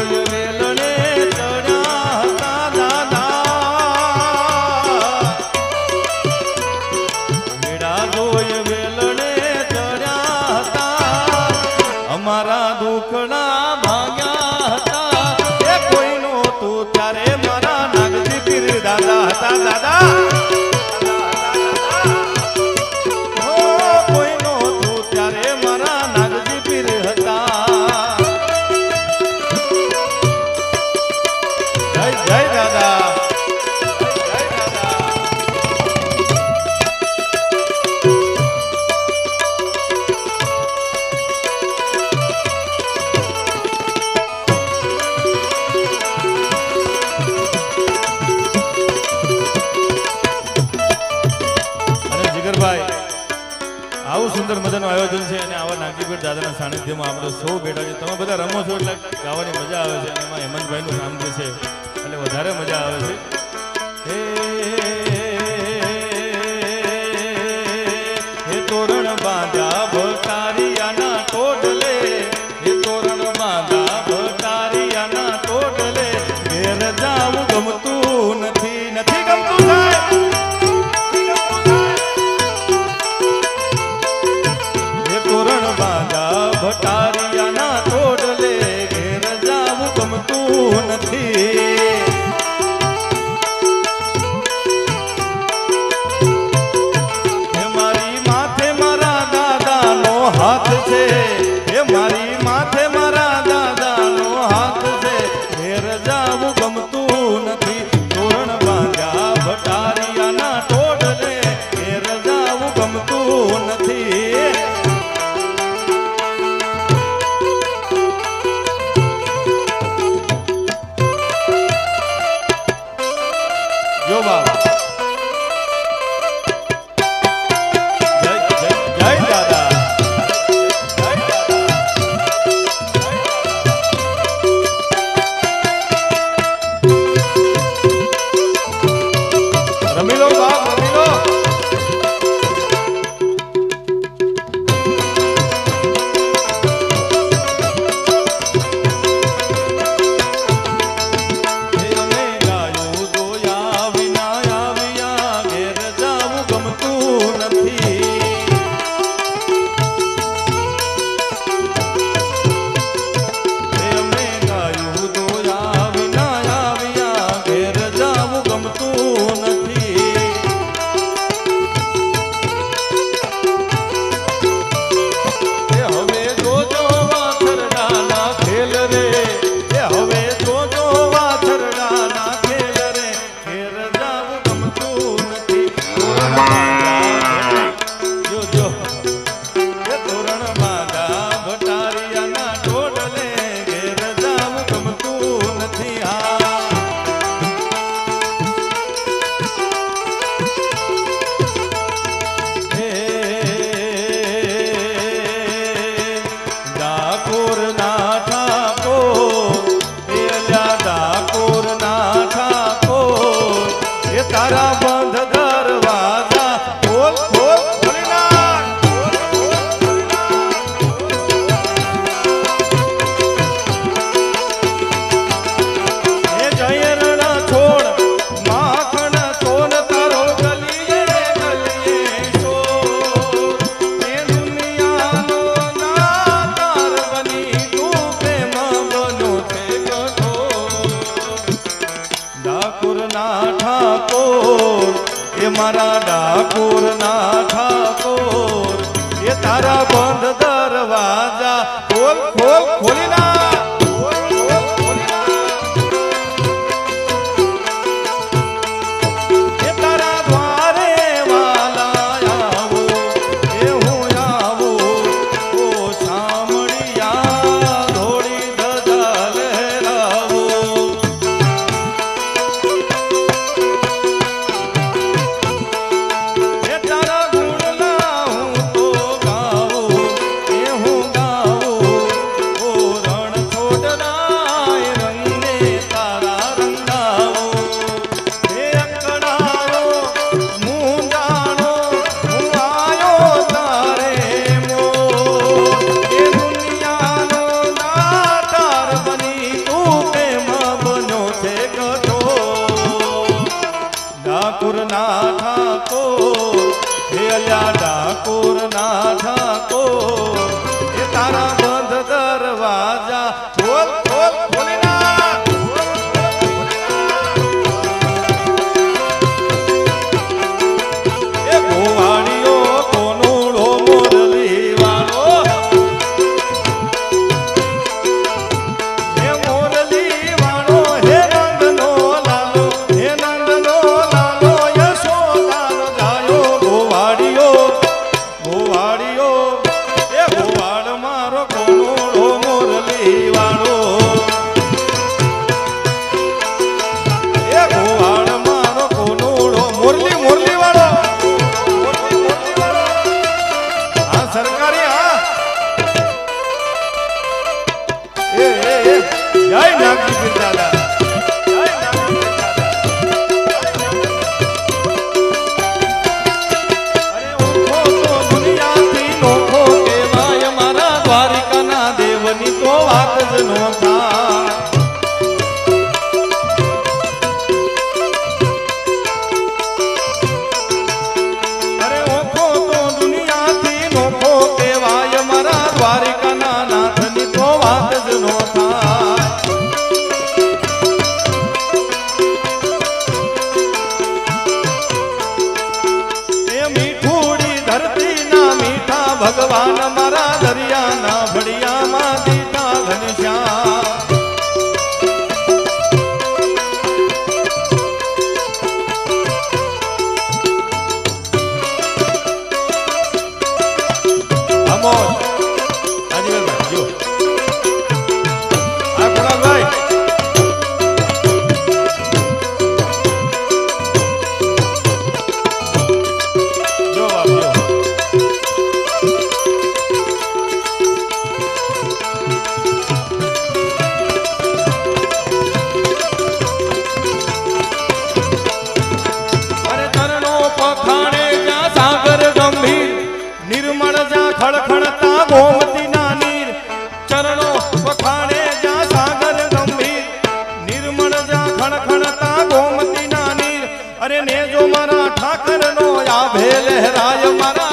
જોય વેલણે ચડ્યા હતા દાદા વેડા જોય વેલણે ચડ્યા હતા અમારા દુખડા ભાગ્યા હતા એ કોઈ નહોતું ત્યારે મારા નાગજી પીર દાદા હતા દાદા આવું સુંદર મજાનું આયોજન છે અને આવા નાગજીપીર દાદાના સાનિધ્યમાં આપણે સૌ બેઠા છે. તમે બધા રમો છો એટલે ગાવાની મજા આવે છે અને એમાં હેમંતભાઈનું નામ જે છે એટલે વધારે મજા આવે છે. હે તોરણ બાંધ્યા ભટારિયાના ટોડલે હે તોરણ બાંધ્યા ભટારિયાના ટોડલે ઘેર જાવું ગમતું નથી નથી ગમતું થાય ભટારિયાના ટોડલે ઘેર જાવું ગમતું નથી. હે મારી માથે મારા દાદાનો હાથ છે હે મારી માથે મારા દાદાનો હાથ છે ઘેર જાવું ગમતું નથી. તોરણ બાંધ્યા ભટારિયાના ટોડલે ઘેર જાવું ગમતું નથી. જો બાબા જય જય જય દાદા રમી લો બાપ રમી લો. તારા બંધ દરવાજા ખોલ ખોલ ખોલી નાખ. એ જય રણ છોડ માખણ તોન તારો ગલીએ ગલીએ છોડ એ દુનિયાનો દાતાર બની તું પ્રેમ બનો છે કઠોર. ડાકોર ના ઠાકોર એ મારા ડાકોર ના ઠાકોર એ તારા બંધ દરવાજા ખોલ ખોલ ખોલી ના. એ તારા દ્વારે વાલા આવો એ હું આવું ઓ સામળિયા ધોળી ધજા લહેરાવો. રણ ઠાકોર ના ઠાકોર હે અલ્યા ઠાકોર ના ઠાકોર એ તારા બંધ દરવાજા ખોલ ખોલ ભોલેનાથ એ ગોવાળીઓ કોનુડો મોરલી વાળો હે મોરલી વાળો હે નંદનો લાલો હે નંદનો લાલો યશોદાનો જાયો ગોવાળીઓ ગોવાળીઓ એ ગોવાળ મારો કોનુડો મોરલી વાળો એ ગોવાળ મારો કોનુડો મોરલી મોરલી વાળો હા સરકારી હા એ જય નાગજી પીર દાદા જય નાગજી પીર દાદા અરે ઓખો તો દુનિયાથી નોખો કહેવાય મારા દ્વારિકાના દેવની તો વાત જ નો થાય અરે ઓખો તો દુનિયાથી નોખો કહેવાય મારા દ્વારિકાના નાથની તો વાત જ નો થાય એ મીઠુડી ધરતીના મીઠા ભગવાન મારા દરિયાના ભડિયામાં દીઠા ઘનશ્યામ અમોલ આજીવનભાઈ જો આ કુણાલભાઈ જો આપજો અરે તરનો પખાણે જ્યાં સાગર ગંભીર નિર્મળ જ્યાં ખળખળતા ગોમતીના નીર ચરણો પખાણે જ્યાં સાગર ગંભીર નિર્મળ જ્યાં ખળખળતા ગોમતીના નીર અરે ને જો મારા ઠાકરનો આભે લહેરાય મારા